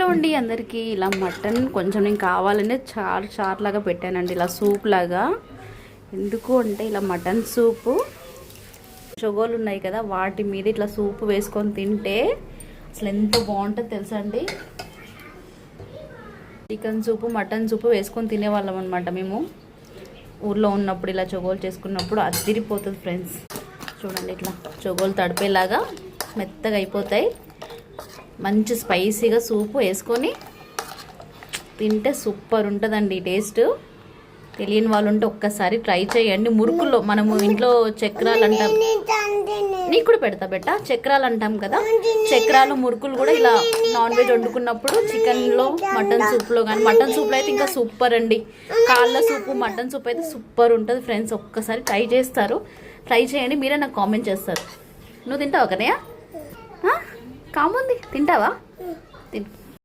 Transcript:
Hello అండి అందరికీ. ఇలా మటన్ కొంచెం నేను కావాలనే చార్ లాగా పెట్టానండి, ఇలా సూప్ లాగా. ఎందుకు అంటే ఇలా మటన్ సూపు చొగోలు ఉన్నాయి కదా, వాటి మీద ఇట్లా సూప్ వేసుకొని తింటే అసలు ఎంత బాగుంటుందో తెలుసా అండి. చికెన్ సూపు మటన్ సూపు వేసుకొని తినేవాళ్ళం అనమాట మేము ఊర్లో ఉన్నప్పుడు. ఇలా చొగోలు చేసుకున్నప్పుడు అదిరిపోతుంది ఫ్రెండ్స్. చూడండి ఇట్లా చొగోలు తడిపేలాగా మెత్తగా అయిపోతాయి. మంచి స్పైసీగా సూపు వేసుకొని తింటే సూపర్ ఉంటుందండి టేస్ట్. తెలియని వాళ్ళు ఉంటే ఒక్కసారి ట్రై చేయండి. మురుకుల్లో మనము ఇంట్లో చక్రాలు అంటాం, నీకు కూడా పెడతా చక్రాలు అంటాం కదా, చక్రాలు మురుకులు కూడా ఇలా నాన్ వెజ్ వండుకున్నప్పుడు చికెన్లో మటన్ సూప్లో కానీ, మటన్ సూప్లో అయితే ఇంకా సూపర్ అండి. కాళ్ళ సూపు మటన్ సూప్ అయితే సూపర్ ఉంటుంది ఫ్రెండ్స్. ఒక్కసారి ట్రై చేయండి, మీరే నాకు కామెంట్ చేస్తారు. నువ్వు తింటావా కనయ్య? కాముంది తింటావా? తిను.